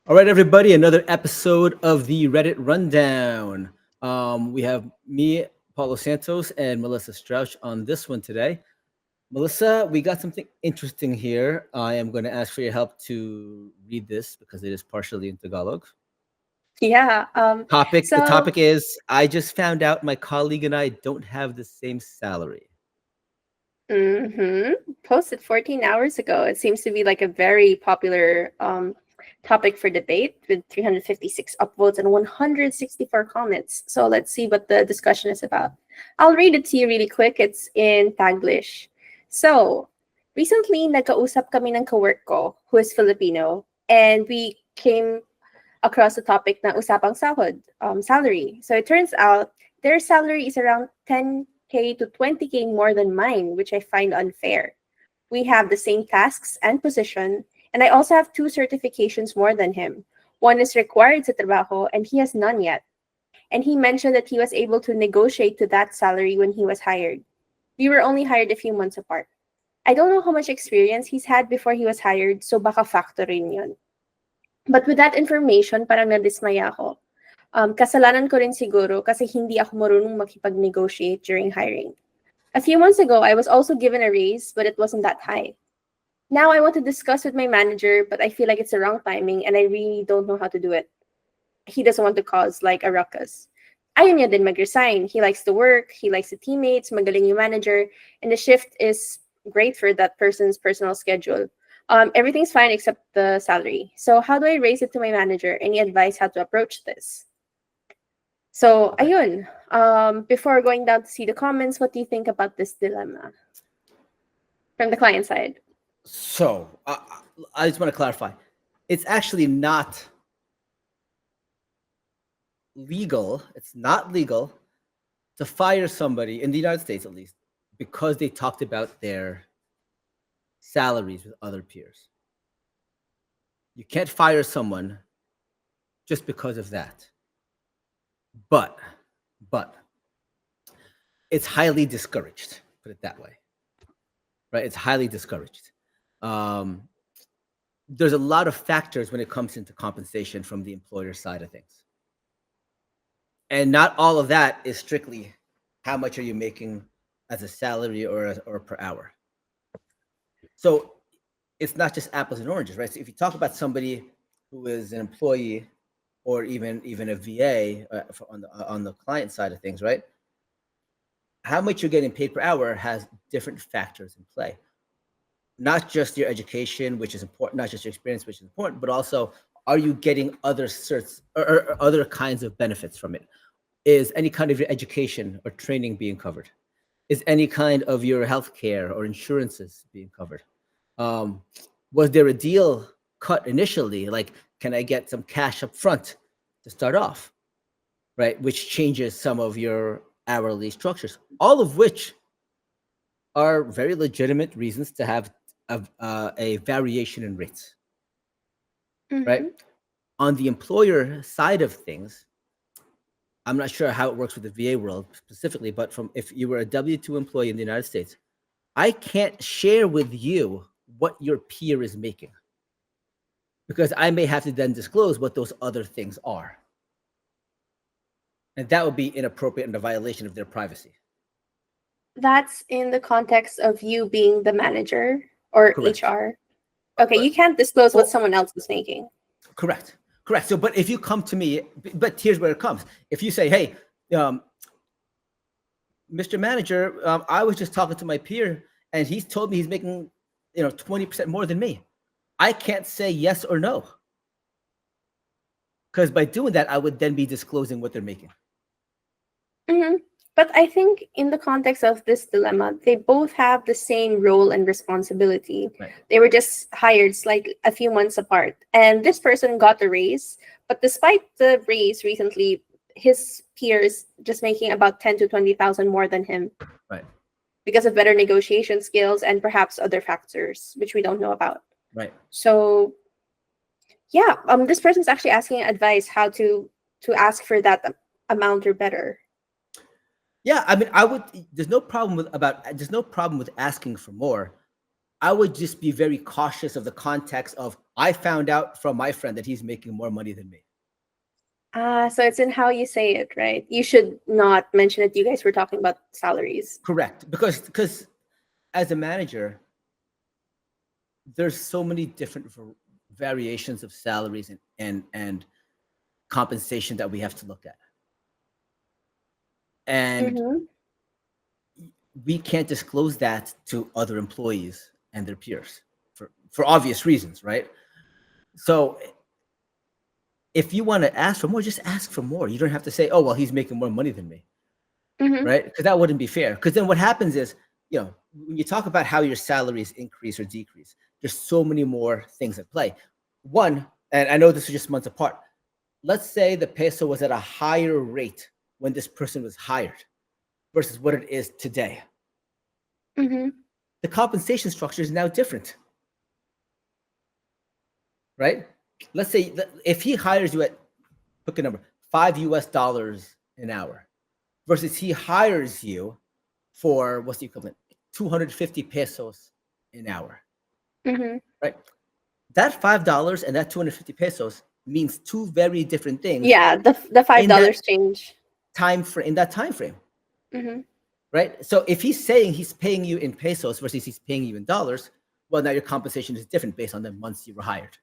All right, everybody, another episode of the Reddit Rundown. We have me, Paulo Santos, and Melissa Strauch on this one today. Melissa, we got something interesting here. I am going to ask for your help to read this because it is partially in Tagalog. Yeah. The So, topic is I just found out my colleague and I don't have the same salary. hmm posted 14 hours ago. It seems to be like a very popular topic for debate with 356 upvotes and 164 comments. So let's see what the discussion is about. I'll read it to you really quick. It's in Taglish. So, recently, nagkausap kami ng kawork ko, who is Filipino, and we came across the topic na usapang sahod, salary. So it turns out their salary is around 10K to 20K more than mine, which I find unfair. We have the same tasks and position, and I also have two certifications more than him. One is required sa trabaho, and he has none yet. And he mentioned that he was able to negotiate to that salary when he was hired. We were only hired a few months apart. I don't know how much experience he's had before he was hired, so baka factor rin yun. But with that information, parang nadismaya ako. Kasalanan ko rin siguro kasi hindi ako marunong makipag-negotiate during hiring. A few months ago, I was also given a raise, but it wasn't that high. Now I want to discuss with my manager, but I feel like it's the wrong timing and I really don't know how to do it. He doesn't want to cause like a ruckus. Ayaw niya din mag-resign. He likes the work, he likes the teammates, magaling yung manager, and the shift is great for that person's personal schedule. Everything's fine except the salary. So how do I raise it to my manager? Any advice how to approach this? So, Okay. ayun. Before going down to see the comments, what do you think about this dilemma from the client side? So I just want to clarify it's actually not legal. It's not legal to fire somebody in the United States, at least, because they talked about their salaries with other peers. You can't fire someone just because of that. But, but it's highly discouraged. Put it that way, right? It's highly discouraged. Um, there's a lot of factors when it comes into compensation from the employer side of things, and not all of that is strictly how much are you making as a salary or per hour. So it's not just apples and oranges, right? So if you talk about somebody who is an employee or even a VA on the client side of things, right? How much you're getting paid per hour has different factors in play. Not just your education, which is important, not just your experience, which is important, but also are you getting other certs or other kinds of benefits from it? Is any kind of your education or training being covered? Is any kind of your health care or insurances being covered? Um, was there a deal cut initially? Like, can I get some cash up front to start off, right? Which changes some of your hourly structures, all of which are very legitimate reasons to have a variation in rates, right? Mm-hmm. On the employer side of things, I'm not sure how it works with the VA world specifically, but from if you were a W 2 employee in the United States, I can't share with you what your peer is making because I may have to then disclose what those other things are. And that would be inappropriate and a violation of their privacy. That's in the context of you being the manager or Correct. HR. Okay, But, you can't disclose what oh, someone else is making. correct. Correct. So, but if you come to me, but here's where it comes. If you say, hey, um, Mr. Manager, I was just talking to my peer and he's told me he's making, 20% more than me. I can't say yes or no. Because by doing that, I would then be disclosing what they're making. Mm-hmm. But I think in the context of this dilemma, they both have the same role and responsibility. Right. They were just hired like a few months apart. And this person got a raise, but despite the raise recently, his peers just making about 10 to 20,000 more than him Right. because of better negotiation skills and perhaps other factors which we don't know about. Right. So yeah, this person's actually asking advice how to ask for that amount or better. Yeah, I mean, I would. There's no problem with asking for more. I would just be very cautious of the context of I found out from my friend that he's making more money than me. So it's in how you say it, right? You should not mention that you guys were talking about salaries. Correct. Because as a manager, there's so many different variations of salaries and compensation that we have to look at. And Mm-hmm. we can't disclose that to other employees and their peers for obvious reasons, right? So if you want to ask for more, just ask for more. You don't have to say, oh, well, he's making more money than me, Mm-hmm. right? Because that wouldn't be fair. Because then what happens is, when you talk about how your salaries increase or decrease, there's so many more things at play. One, and I know this is just months apart. Let's say the peso was at a higher rate when this person was hired versus what it is today. Mm-hmm. The compensation structure is now different, right? Let's say if he hires you at, pick a number, $5 an hour, versus he hires you for what's the equivalent, 250 pesos an hour, Mm-hmm. right? That $5 and that 250 pesos means two very different things Yeah, the five in that dollars change. time frame, Mm-hmm. right? So if he's saying he's paying you in pesos versus he's paying you in dollars, well, now your compensation is different based on the months you were hired,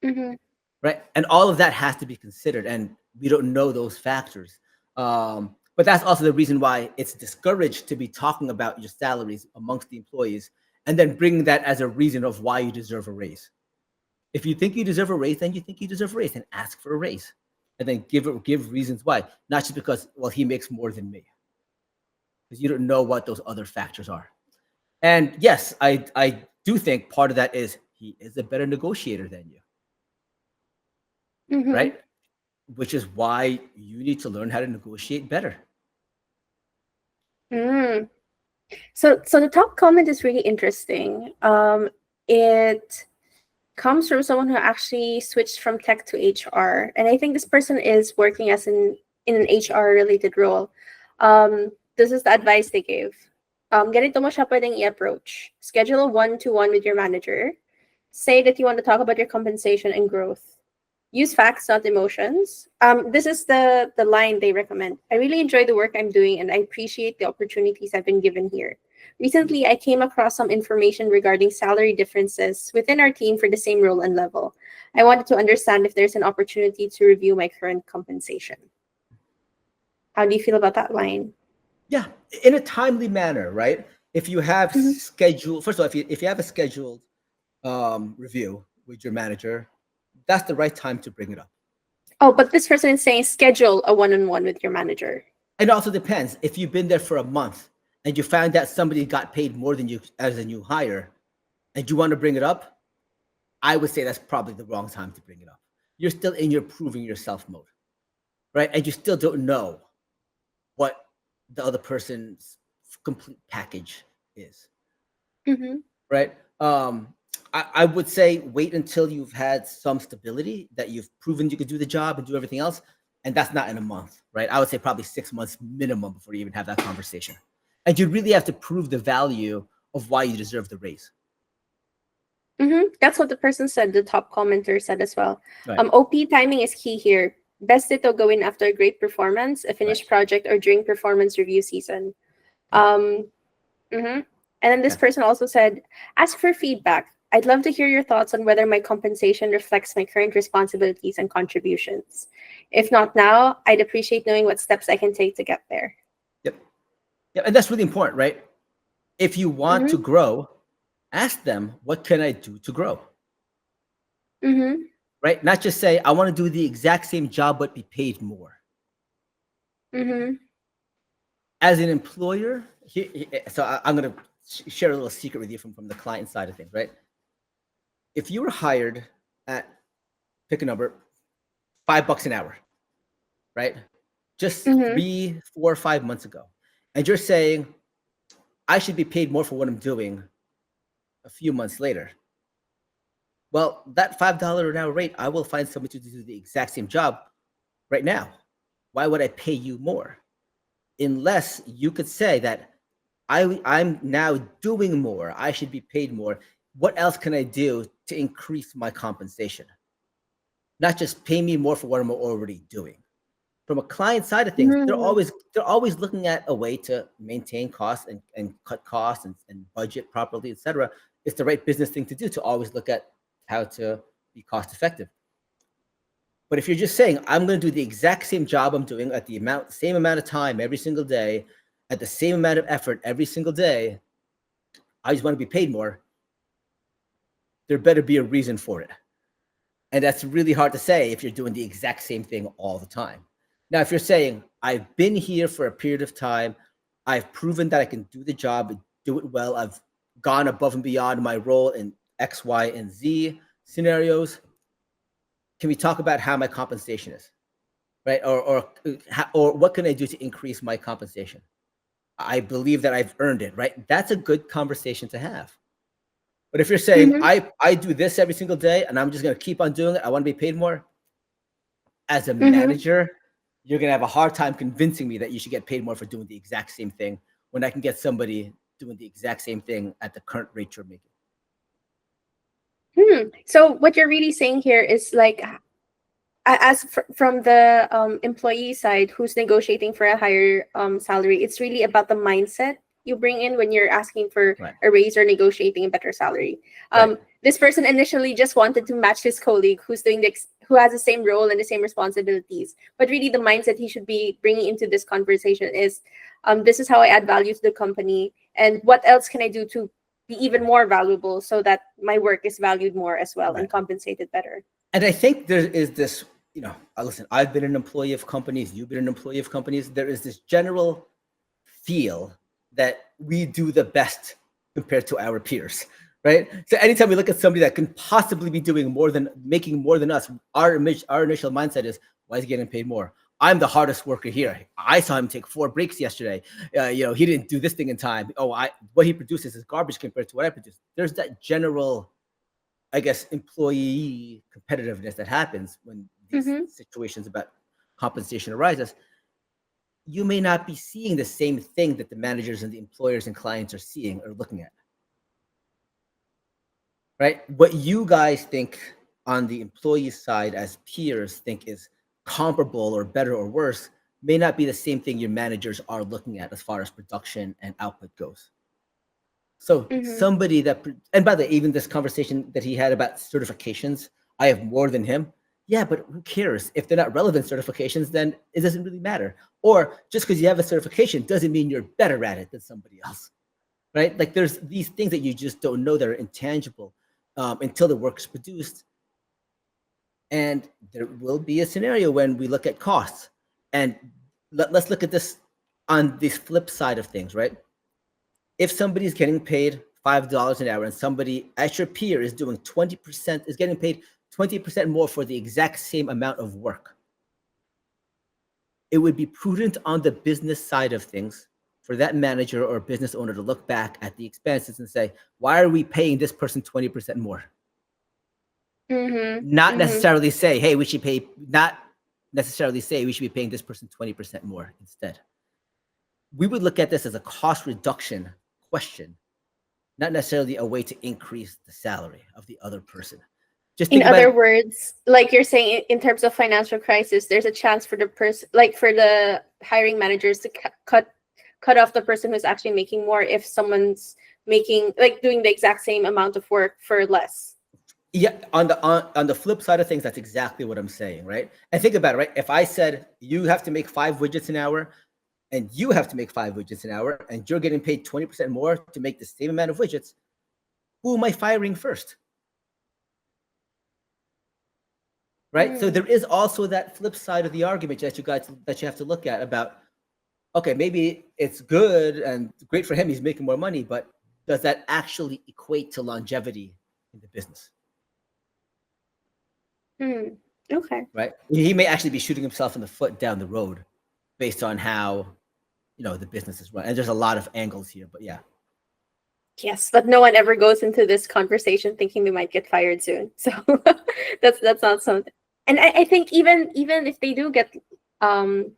Mm-hmm. right? And all of that has to be considered, and we don't know those factors. But that's also the reason why it's discouraged to be talking about your salaries amongst the employees and then bringing that as a reason of why you deserve a raise. If you think you deserve a raise, then you think you deserve a raise, then ask for a raise, and then give reasons why, not just because, well, he makes more than me, because you don't know what those other factors are. And yes, I do think part of that is he is a better negotiator than you, Mm-hmm. right? Which is why you need to learn how to negotiate better. Mm. So the top comment is really interesting. It comes from someone who actually switched from tech to HR, and I think this person is working as in an HR related role. This is the advice they gave. Ganito mo siya pwedeng i-approach. Schedule a one-to-one with your manager. Say that you want to talk about your compensation and growth. Use facts, not emotions. This is the line they recommend. I really enjoy the work I'm doing, and I appreciate the opportunities I've been given here. Recently, I came across some information regarding salary differences within our team for the same role and level. I wanted to understand if there's an opportunity to review my current compensation. How do you feel about that line? Yeah, in a timely manner, right? If you have Mhm. scheduled, first of all, if you have a scheduled review with your manager, that's the right time to bring it up. Oh, but this person is saying schedule a one-on-one with your manager. It also depends. If you've been there for a month and you found that somebody got paid more than you as a new hire, and you want to bring it up, I would say that's probably the wrong time to bring it up. You're still in your proving yourself mode, right? And you still don't know what the other person's complete package is, Mm-hmm. right? I would say wait until you've had some stability, that you've proven you could do the job and do everything else. And that's not in a month, right? I would say probably 6 months minimum before you even have that conversation. And you really have to prove the value of why you deserve the raise. Mm-hmm. That's what the person said. The top commenter said as well. Right. OP timing is key here. Best ito gawin after a great performance, a finished project, or during performance review season. Um, mhm. And then this Yeah. person also said, ask for feedback. I'd love to hear your thoughts on whether my compensation reflects my current responsibilities and contributions. If not now, I'd appreciate knowing what steps I can take to get there. Yep. Yep. And that's really important, right? If you want to Mm-hmm. grow, ask them, what can I do to grow? Mm-hmm. Right? Not just say, I want to do the exact same job, but be paid more. Mm-hmm. As an employer, so I'm going to share a little secret with you from the client side of things, right? If you were hired at, pick a number, $5 an hour, right? Just Mm-hmm. 3, 4, 5 months ago, and you're saying, I should be paid more for what I'm doing a few months later. Well, that $5 an hour rate, I will find somebody to do the exact same job right now. Why would I pay you more? Unless you could say that I'm now doing more, I should be paid more, what else can I do to increase my compensation? Not just pay me more for what I'm already doing. From a client side of things, Mm-hmm. they're always looking at a way to maintain costs and cut costs and budget properly, etc. It's the right business thing to do, to always look at how to be cost effective. But if you're just saying, I'm going to do the exact same job I'm doing at the same amount of time every single day, at the same amount of effort every single day, I just want to be paid more, there better be a reason for it. And that's really hard to say if you're doing the exact same thing all the time. Now, if you're saying, I've been here for a period of time, I've proven that I can do the job and do it well, I've gone above and beyond my role in X, Y, and Z scenarios, can we talk about how my compensation is? Right? Or what can I do to increase my compensation? I believe that I've earned it, right? That's a good conversation to have. But if you're saying, Mm-hmm. I do this every single day and I'm just going to keep on doing it, I want to be paid more, as a Mm-hmm. manager, you're going to have a hard time convincing me that you should get paid more for doing the exact same thing when I can get somebody doing the exact same thing at the current rate you're making. So what you're really saying here is like, from the employee side who's negotiating for a higher salary, it's really about the mindset you bring in when you're asking for Right. a raise or negotiating a better salary. Right. This person initially just wanted to match his colleague who's doing who has the same role and the same responsibilities, but really the mindset he should be bringing into this conversation is, this is how I add value to the company, and what else can I do to be even more valuable so that my work is valued more as well and Right. compensated better. And I think there is this, listen, I've been an employee of companies, you've been an employee of companies. There is this general feel that we do the best compared to our peers, right? So anytime we look at somebody that can possibly be making more than us, our initial mindset is, why is he getting paid more? I'm the hardest worker here. I saw him take 4 breaks yesterday. He didn't do this thing in time. What he produces is garbage compared to what I produce. There's that general, I guess, employee competitiveness that happens when these Mm-hmm. situations about compensation arises. You may not be seeing the same thing that the managers and the employers and clients are seeing or looking at, right? What you guys think on the employee side as peers think is comparable or better or worse may not be the same thing your managers are looking at as far as production and output goes. So Mm-hmm. somebody that, and by the way, even this conversation that he had about certifications, I have more than him. Yeah, but who cares? If they're not relevant certifications, then it doesn't really matter. Or just because you have a certification doesn't mean you're better at it than somebody else, right? Like there's these things that you just don't know that are intangible until the work is produced. And there will be a scenario when we look at costs. And let's look at this on the flip side of things, right? If somebody's getting paid $5 an hour and somebody at your peer is doing 20%, is getting paid 20% more for the exact same amount of work, it would be prudent on the business side of things for that manager or business owner to look back at the expenses and say, why are we paying this person 20% more? Mm-hmm. Not Mm-hmm. necessarily say, hey, not necessarily say we should be paying this person 20% more instead. We would look at this as a cost reduction question, not necessarily a way to increase the salary of the other person. Just In think about other it. words, like you're saying, in terms of financial crisis, there's a chance for the person, like for the hiring managers to cut off the person who's actually making more if someone's making, like, doing the exact same amount of work for less. Yeah, on the flip side of things, that's exactly what I'm saying, right? And think about it, right? If I said you have to make 5 widgets an hour and you have to make 5 widgets an hour and you're getting paid 20% more to make the same amount of widgets, who am I firing first? Right? So Mm. there is also that flip side of the argument that you have to look at about, okay, maybe it's good and great for him, he's making more money, but does that actually equate to longevity in the business? Mm. Okay. Right? He may actually be shooting himself in the foot down the road based on how the business is run. And there's a lot of angles here, but yeah. Yes, but no one ever goes into this conversation thinking they might get fired soon. So that's not something. And I think even if they do get um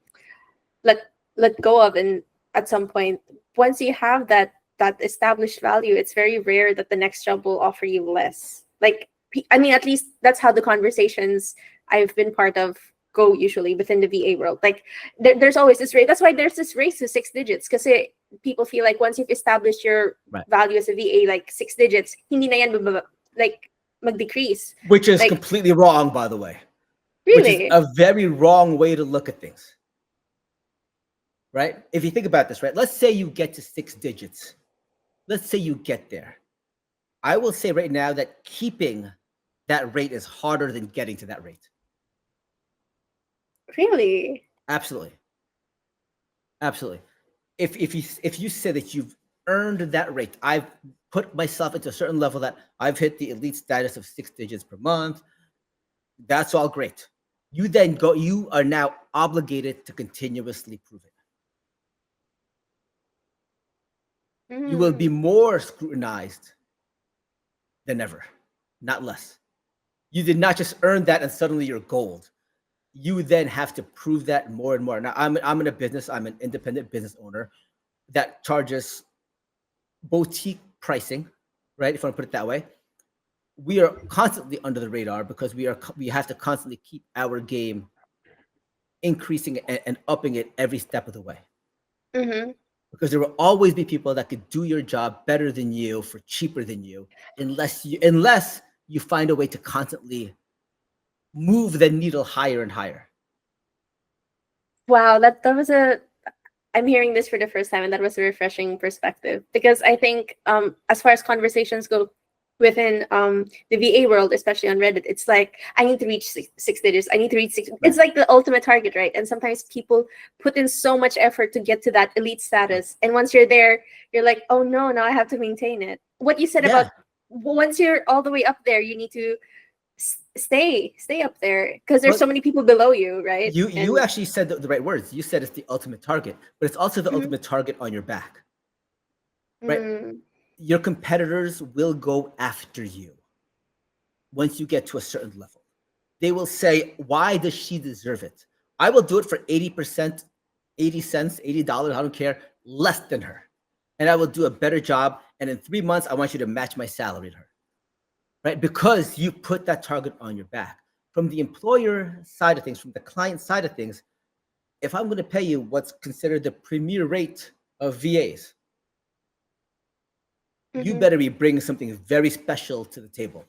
let let go of, and at some point, once you have that that established value, it's very rare that the next job will offer you less. Like, I mean, at least that's how the conversations I've been part of go usually within the VA world. Like, there's always this race. That's why there's this race to six digits, because people feel like once you've established your Right. value as a VA, like six digits, hindi na yan like mag-decrease. Which is Like, completely wrong, by the way. Which is really? a very wrong way to look at things. Right? If you think about this, right? Let's say you get to six digits. Let's say you get there. I will say right now that keeping that rate is harder than getting to that rate. Really? Absolutely. Absolutely. If you say that you've earned that rate, I've put myself into a certain level that I've hit the elite status of six digits per month. That's all great. You are now obligated to continuously prove it. You will be more scrutinized than ever, not less. You did not just earn that and suddenly you're gold. You then have to prove that more and more. Now, I'm in a business, I'm an independent business owner that charges boutique pricing, right? If I want to put it that way. We are constantly under the radar because we have to constantly keep our game increasing and upping it every step of the way. Mm-hmm. Because there will always be people that could do your job better than you for cheaper than you, unless you find a way to constantly move the needle higher and higher. Wow, that was a I'm hearing this for the first time, and that was a refreshing perspective, because I think as far as conversations go within the VA world, especially on Reddit, it's like I need to reach six digits. I need to reach six. Right. It's like the ultimate target, right? And sometimes people put in so much effort to get to that elite status, and once you're there, you're like, oh no, now I have to maintain it. What you said Yeah. about once you're all the way up there, you need to stay up there, because there's so many people below you, right? You actually said the right words. You said it's the ultimate target, but it's also the Mhm. ultimate target on your back, right? Mm. Your competitors will go after you once you get to a certain level. They will say, why does she deserve it? I will do it for 80%, 80 cents, $80, I don't care, less than her. And I will do a better job. And in 3 months, I want you to match my salary to her, right? Because you put that target on your back. From the employer side of things, from the client side of things, if I'm going to pay you what's considered the premier rate of VAs, you better be bringing something very special to the table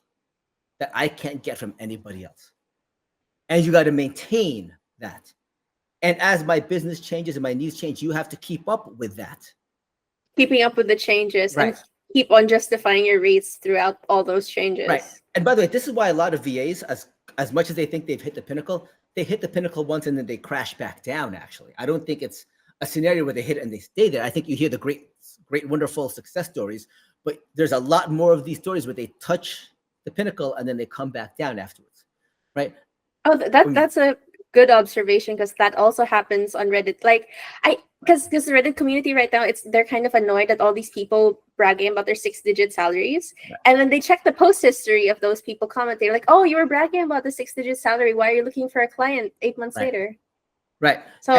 that I can't get from anybody else. And you got to maintain that. And as my business changes and my needs change, you have to keep up with that. Keeping up with the changes, Right. and keep on justifying your rates throughout all those changes. Right. And by the way, this is why a lot of VAs, as much as they think they've hit the pinnacle, they hit the pinnacle once and then they crash back down, actually. I don't think it's a scenario where they hit it and they stay there. I think you hear the great, wonderful success stories, but there's a lot more of these stories where they touch the pinnacle and then they come back down afterwards, right? Oh, that's a good observation, because that also happens on Reddit. Like, because the Reddit community right now, they're kind of annoyed at all these people bragging about their six-digit salaries, Right. and then they check the post history of those people commenting, like, oh, you were bragging about the six-digit salary. Why are you looking for a client 8 months Right. later? Right. So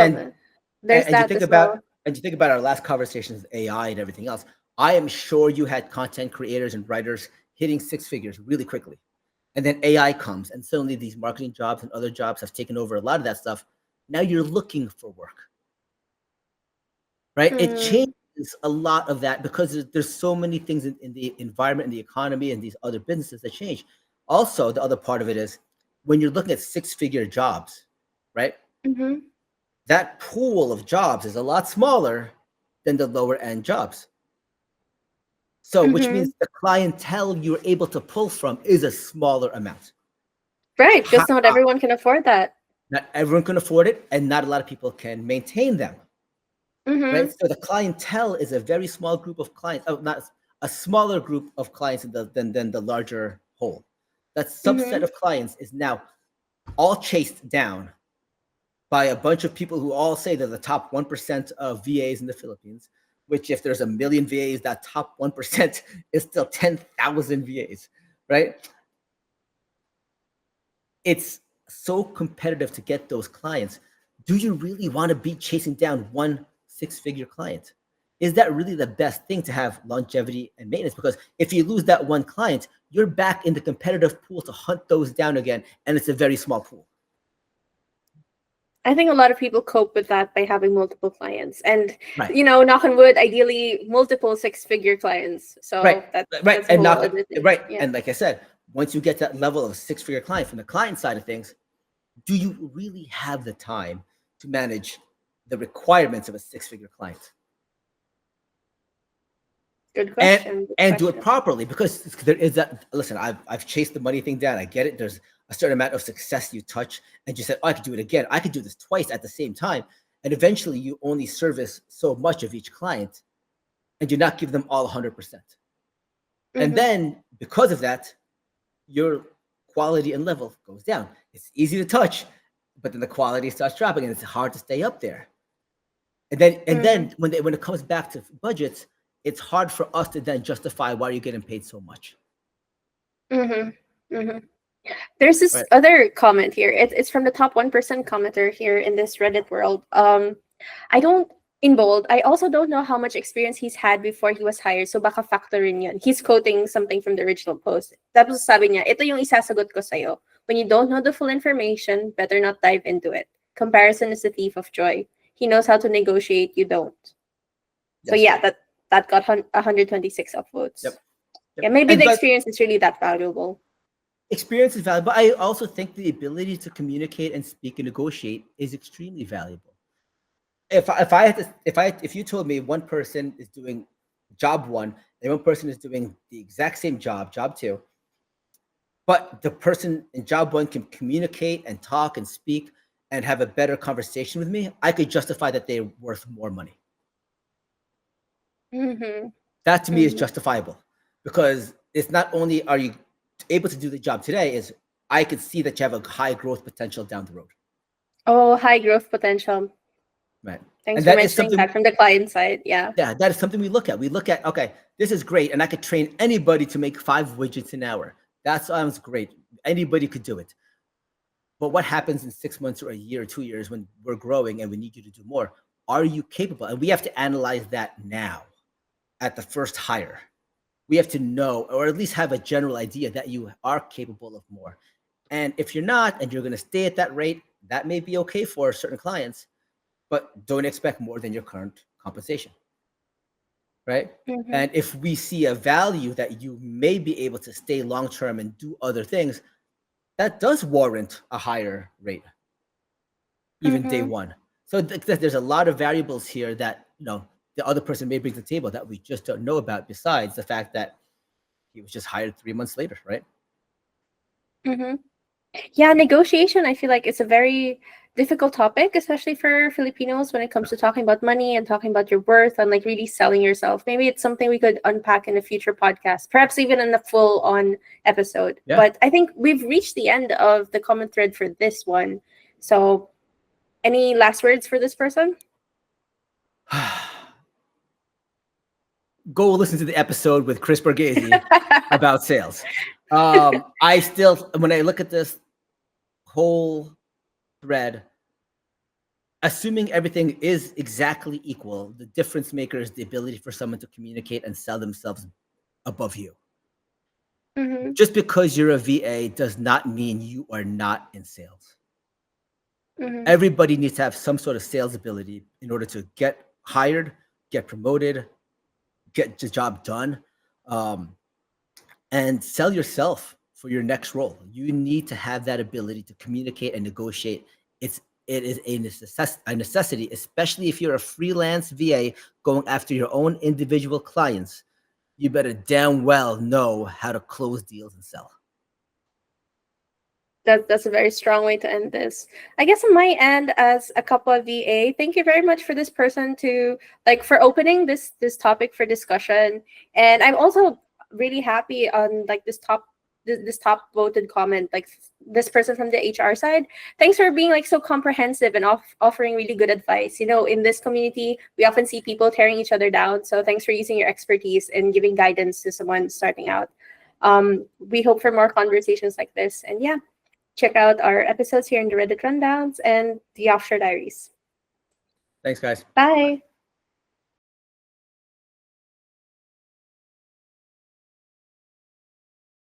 there's and that you think as about well. and you think about our last conversations with AI and everything else. I am sure you had content creators and writers hitting six figures really quickly. And then AI comes and suddenly these marketing jobs and other jobs have taken over a lot of that stuff. Now you're looking for work. Right? It changes a lot of that because there's so many things in the environment and the economy and these other businesses that change. Also, the other part of it is when you're looking at six-figure jobs, right? Mm-hmm. That pool of jobs is a lot smaller than the lower end jobs. So, which means the clientele you're able to pull from is a smaller amount. Right, because not everyone can afford that. Not everyone can afford it, and not a lot of people can maintain them. Right? So the clientele is a very small group of clients, not a smaller group of clients than the larger whole. That subset of clients is now all chased down by a bunch of people who all say they're the top 1% of VAs in the Philippines, which if there's a million VAs, that top 1% is still 10,000 VAs, right? It's so competitive to get those clients. Do you really want to be chasing down one six-figure client? is that really the best thing to have longevity and maintenance? Because if you lose that one client, you're back in the competitive pool to hunt those down again, and it's a very small pool. I think a lot of people cope with that by having multiple clients, and Right. knock on wood, ideally multiple six-figure clients. So Right. Right. that's a And whole knock other thing. right. Yeah. And like I said, once you get to that level of a six-figure client from the client side of things, do you really have the time to manage the requirements of a six-figure client? Good and question. Good and do it question. properly, because there is that. Listen, I've chased the money thing down. I get it. There's a certain amount of success you touch, and you said, oh, I could do it again. I could do this twice at the same time, and eventually you only service so much of each client, and do not give them all 100%. And Mhm. then because of that, your quality and level goes down. It's easy to touch, but then the quality starts dropping, and it's hard to stay up there. And then when it comes back to budgets, it's hard for us to then justify why you're getting paid so much. Mhm. Mhm. There's this Right. other comment here. It's from the top 1% commenter here in this Reddit world. I don't, in bold, I also don't know how much experience he's had before he was hired. So baka factorin yun. He's quoting something from the original post. Tapos sabi niya, ito yung isasagot ko sa'yo. When you don't know the full information, better not dive into it. Comparison is the thief of joy. He knows how to negotiate, you don't. So Yes. yeah, that got 126 upvotes. Yep. Yeah, maybe And the but experience is really that valuable. experience is valuable, but I also think the ability to communicate and speak and negotiate is extremely valuable. If you told me one person is doing job one and one person is doing the exact same job two, but the person in job one can communicate and talk and speak and have a better conversation with me, I could justify that they're worth more money. Mm-hmm. That to me is Mm-hmm. justifiable, because it's not only are you able to do the job today, is I could see that you have a high growth potential down the road. Oh, high growth potential. Right. Thanks And for that is mentioning something, that from the client side. Yeah. yeah, that is something we look at. We look at, okay, this is great, and I could train anybody to make 5 widgets an hour. That sounds great. Anybody could do it. But what happens in 6 months or a year or 2 years when we're growing and we need you to do more? Are you capable? And we have to analyze that now at the first hire. We have to know, or at least have a general idea that you are capable of more. And if you're not, and you're going to stay at that rate, that may be okay for certain clients, but don't expect more than your current compensation. Right. Mm-hmm. And if we see a value that you may be able to stay long term and do other things, that does warrant a higher rate, even day Mm-hmm. one. So there's a lot of variables here that the other person may bring to the table that we just don't know about. Besides the fact that he was just hired 3 months later, right? Mm-hmm. Yeah, negotiation, I feel like it's a very difficult topic, especially for Filipinos when it comes to talking about money and talking about your worth and like really selling yourself. Maybe it's something we could unpack in a future podcast, perhaps even in a full on episode. Yeah. But I think we've reached the end of the comment thread for this one. So, any last words for this person? Go listen to the episode with Chris Borghese about sales. I still, when I look at this whole thread, assuming everything is exactly equal, the difference maker is the ability for someone to communicate and sell themselves above you. Mm-hmm. Just because you're a VA does not mean you are not in sales. Mm-hmm. Everybody needs to have some sort of sales ability in order to get hired, get promoted, get the job done, and sell yourself for your next role. You need to have that ability to communicate and negotiate. It is a necessity, especially if you're a freelance VA going after your own individual clients. You better damn well know how to close deals and sell. That's a very strong way to end this. I guess on my end, as a couple of VA, thank you very much for this person to for opening this topic for discussion. And I'm also really happy on this top voted comment, like this person from the HR side. Thanks for being so comprehensive and offering really good advice. In this community, we often see people tearing each other down. So thanks for using your expertise and giving guidance to someone starting out. We hope for more conversations like this. And yeah, check out our episodes here in the Reddit Rundowns and the Offshore Diaries. Thanks, guys. Bye.